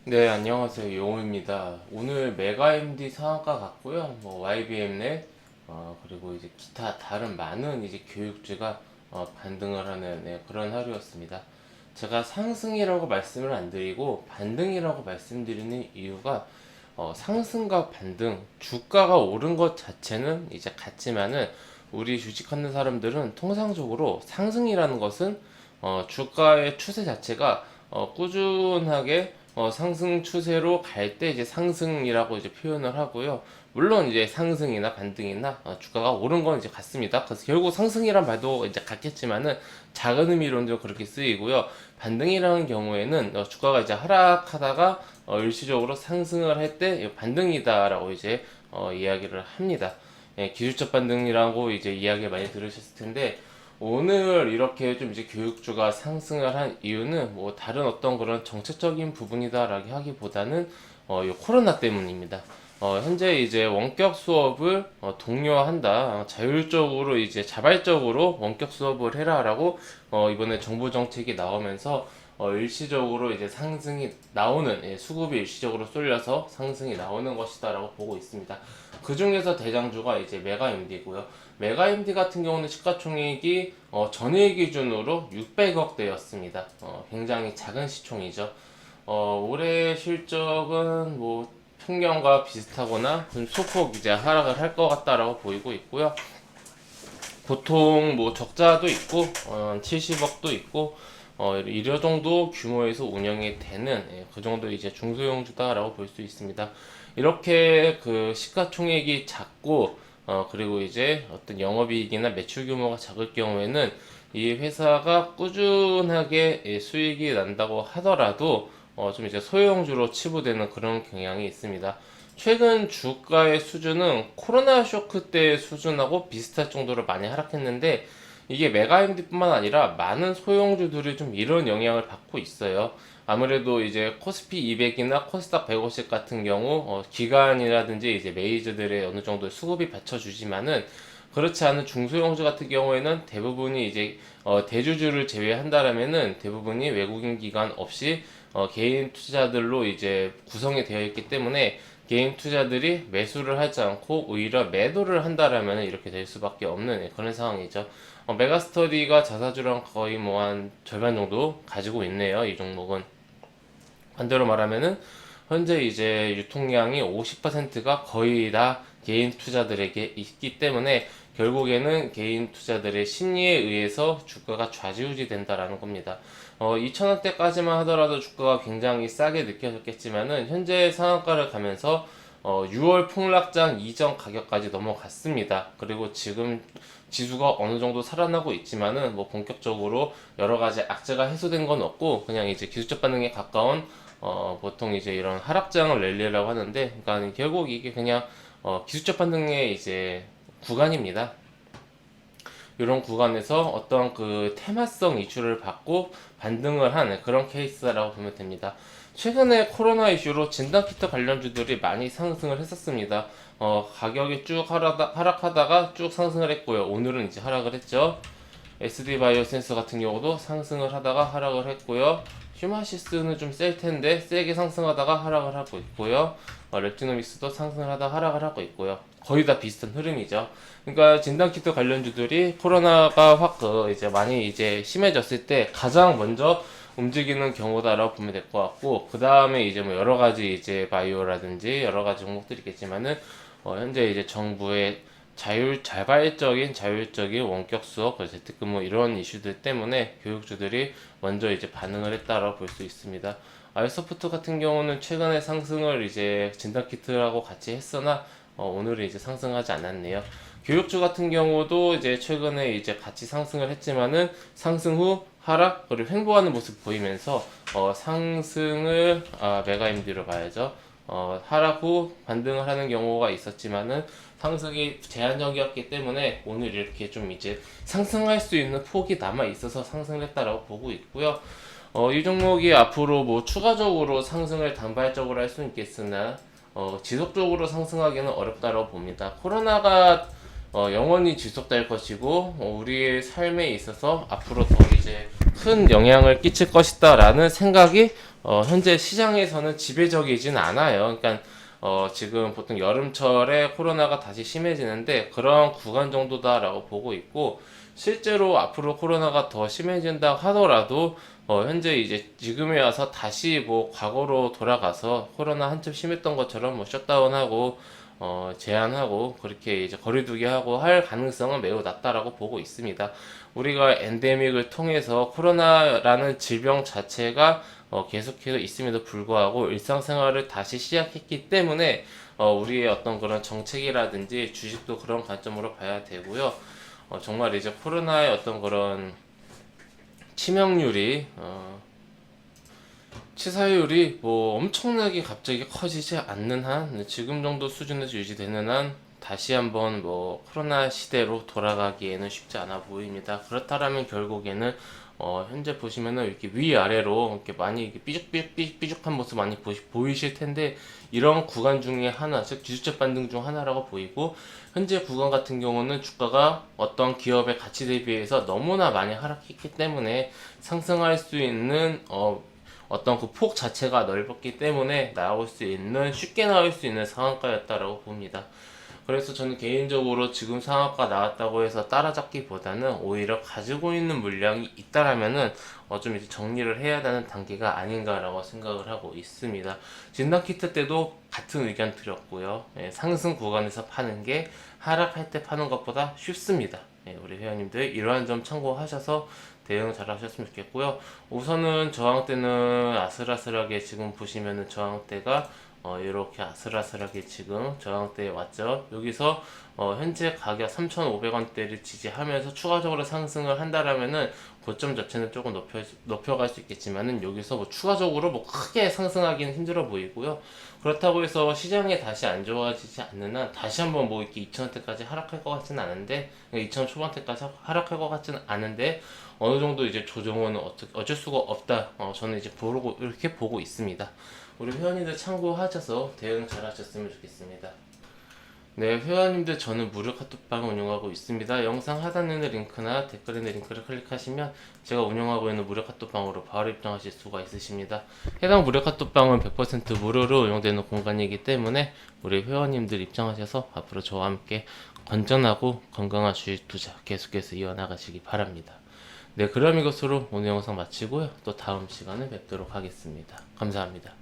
네, 안녕하세요. 용호입니다. 오늘 메가MD 상한가 같고요. YBM넷, 그리고 이제 기타 다른 많은 이제 교육주가 반등을 하는 그런 하루였습니다. 제가 상승이라고 말씀을 안 드리고 반등이라고 말씀드리는 이유가 상승과 반등, 주가가 오른 것 자체는 이제 같지만은 우리 주식하는 사람들은 통상적으로 상승이라는 것은 주가의 추세 자체가 꾸준하게 상승 추세로 갈 때 이제 상승이라고 이제 표현을 하고요. 물론 이제 상승이나 반등이나 주가가 오른 건 이제 같습니다. 그래서 결국 상승이란 말도 이제 같겠지만은 작은 의미로는 그렇게 쓰이고요. 반등이라는 경우에는 주가가 이제 하락하다가 일시적으로 상승을 할 때 반등이다라고 이제 이야기를 합니다. 예, 기술적 반등이라고 이제 이야기 많이 들으셨을 텐데 오늘 이렇게 좀 이제 교육주가 상승을 한 이유는 뭐 다른 어떤 그런 정책적인 부분이다라고 하기보다는 이 코로나 때문입니다. 현재 이제 원격 수업을 독려한다. 자율적으로 이제 자발적으로 원격 수업을 해라라고 이번에 정부 정책이 나오면서 일시적으로 이제 상승이 나오는 수급이 일시적으로 쏠려서 상승이 나오는 것이다라고 보고 있습니다. 그 중에서 대장주가 이제 메가MD고요. 메가MD 같은 경우는 시가총액이 전일 기준으로 600억대였습니다. 굉장히 작은 시총이죠. 올해 실적은 뭐 평년과 비슷하거나 좀 소폭 이제 하락을 할 것 같다라고 보이고 있고요. 보통 뭐 적자도 있고 70억도 있고 이 정도 규모에서 운영이 되는 그 정도 이제 중소형주다라고 볼 수 있습니다. 이렇게 그 시가총액이 작고 그리고 이제 어떤 영업이익이나 매출 규모가 작을 경우에는 이 회사가 꾸준하게 수익이 난다고 하더라도 좀 이제 소형주로 치부되는 그런 경향이 있습니다. 최근 주가의 수준은 코로나 쇼크 때 수준하고 비슷할 정도로 많이 하락했는데 이게 메가MD뿐만 아니라 많은 소형주들이 좀 이런 영향을 받고 있어요. 아무래도 이제 코스피 200이나 코스닥 150 같은 경우 기관이라든지 이제 메이저들의 어느 정도 수급이 받쳐주지만은 그렇지 않은 중소형주 같은 경우에는 대부분이 이제 대주주를 제외한다라면은 대부분이 외국인 기관 없이 개인 투자들로 이제 구성이 되어 있기 때문에 개인 투자들이 매수를 하지 않고 오히려 매도를 한다라면 이렇게 될 수밖에 없는 그런 상황이죠. 메가스터디가 자사주랑 거의 뭐 한 절반 정도 가지고 있네요. 이 종목은. 반대로 말하면은 현재 이제 유통량이 50%가 거의 다 개인 투자들에게 있기 때문에 결국에는 개인 투자들의 심리에 의해서 주가가 좌지우지 된다라는 겁니다. 2,000원대까지만 하더라도 주가가 굉장히 싸게 느껴졌겠지만은 현재 상한가를 가면서 6월 폭락장 이전 가격까지 넘어갔습니다. 그리고 지금 지수가 어느 정도 살아나고 있지만은 뭐 본격적으로 여러 가지 악재가 해소된 건 없고 그냥 이제 기술적 반응에 가까운 보통 이제 이런 하락장을 랠리라고 하는데 그러니까 결국 이게 그냥 기술적 반등의 이제 구간입니다. 이런 구간에서 어떤 그 테마성 이슈를 받고 반등을 하는 그런 케이스라고 보면 됩니다. 최근에 코로나 이슈로 진단키트 관련주들이 많이 상승을 했었습니다. 가격이 쭉 하락하다가 쭉 상승을 했고요. 오늘은 이제 하락을 했죠. SD바이오센스 같은 경우도 상승을 하다가 하락을 했고요. 휴마시스는 좀 셀 텐데 세게 상승하다가 하락을 하고 있고요. 랩지노믹스도 상승을 하다가 하락을 하고 있고요. 거의 다 비슷한 흐름이죠. 그러니까 진단키트 관련주들이 코로나가 확 이제 많이 이제 심해졌을 때 가장 먼저 움직이는 경우다라고 보면 될 것 같고 그 다음에 이제 뭐 여러 가지 이제 바이오라든지 여러 가지 종목들이 있겠지만은 현재 이제 정부의 자율적인 원격 수업, 재택근무 이런 이슈들 때문에 교육주들이 먼저 이제 반응을 했다라고 볼 수 있습니다. 아이소프트 같은 경우는 최근에 상승을 이제 진단키트라고 같이 했으나 오늘은 이제 상승하지 않았네요. 교육주 같은 경우도 이제 최근에 이제 같이 상승을 했지만은 상승 후 하락 그리고 횡보하는 모습 보이면서 상승을 메가MD로 봐야죠. 하락 후 반등을 하는 경우가 있었지만은 상승이 제한적이었기 때문에 오늘 이렇게 좀 이제 상승할 수 있는 폭이 남아 있어서 상승을 했다라고 보고 있고요. 이 종목이 앞으로 뭐 추가적으로 상승을 단발적으로 할 수는 있겠으나 지속적으로 상승하기는 어렵다고 봅니다. 코로나가 영원히 지속될 것이고 우리의 삶에 있어서 앞으로 더 이제 큰 영향을 끼칠 것이다라는 생각이 현재 시장에서는 지배적이진 않아요. 그러니까 지금 보통 여름철에 코로나가 다시 심해지는데 그런 구간 정도다라고 보고 있고, 실제로 앞으로 코로나가 더 심해진다 하더라도 현재 이제 지금에 와서 다시 뭐 과거로 돌아가서 코로나 한참 심했던 것처럼 뭐 셧다운하고 제한하고 그렇게 이제 거리두기 하고 할 가능성은 매우 낮다라고 보고 있습니다. 우리가 엔데믹을 통해서 코로나라는 질병 자체가 계속해서 있음에도 불구하고 일상생활을 다시 시작했기 때문에 우리의 어떤 그런 정책이라든지 주식도 그런 관점으로 봐야 되고요. 정말 이제 코로나의 어떤 그런 치명률이 치사율이 뭐 엄청나게 갑자기 커지지 않는 한, 지금 정도 수준에서 유지되는 한 다시 한번 뭐 코로나 시대로 돌아가기에는 쉽지 않아 보입니다. 그렇다면 결국에는 현재 보시면은 이렇게 위아래로 이렇게 많이 이렇게 삐죽삐죽한 모습 많이 보이실 텐데, 이런 구간 중에 하나, 즉 기술적 반등 중 하나라고 보이고, 현재 구간 같은 경우는 주가가 어떤 기업의 가치 대비해서 너무나 많이 하락했기 때문에 상승할 수 있는 어떤 그 폭 자체가 넓었기 때문에 쉽게 나올 수 있는 상한가였다라고 봅니다. 그래서 저는 개인적으로 지금 상한가 나왔다고 해서 따라잡기보다는 오히려 가지고 있는 물량이 있다라면은 좀 이제 정리를 해야 되는 단계가 아닌가라고 생각을 하고 있습니다. 진단키트 때도 같은 의견 드렸고요. 상승 구간에서 파는 게 하락할 때 파는 것보다 쉽습니다. 우리 회원님들 이러한 점 참고하셔서 대응 잘 하셨으면 좋겠고요. 우선은 저항대는 아슬아슬하게 지금 보시면은 저항대가 이렇게 아슬아슬하게 지금 저항대에 왔죠. 여기서 현재 가격 3,500원대를 지지하면서 추가적으로 상승을 한다라면은 고점 자체는 조금 높여갈 수 있겠지만은 여기서 뭐 추가적으로 뭐 크게 상승하기는 힘들어 보이고요. 그렇다고 해서 시장에 다시 안 좋아지지 않는 한 다시 한번 뭐 이렇게 2,000원대까지 하락할 것 같지는 않은데, 2,000원 초반대까지 하락할 것 같지는 않은데 어느 정도 이제 조정은 어쩔 수가 없다. 저는 이제 이렇게 보고 있습니다. 우리 회원님들 참고하셔서 대응 잘 하셨으면 좋겠습니다. 네, 회원님들 저는 무료 카톡방 운영하고 있습니다. 영상 하단에 있는 링크나 댓글에 있는 링크를 클릭하시면 제가 운영하고 있는 무료 카톡방으로 바로 입장하실 수가 있으십니다. 해당 무료 카톡방은 100% 무료로 운영되는 공간이기 때문에 우리 회원님들 입장하셔서 앞으로 저와 함께 건전하고 건강한 주식 투자 계속해서 이어나가시기 바랍니다. 네, 그럼 이것으로 오늘 영상 마치고요. 또 다음 시간에 뵙도록 하겠습니다. 감사합니다.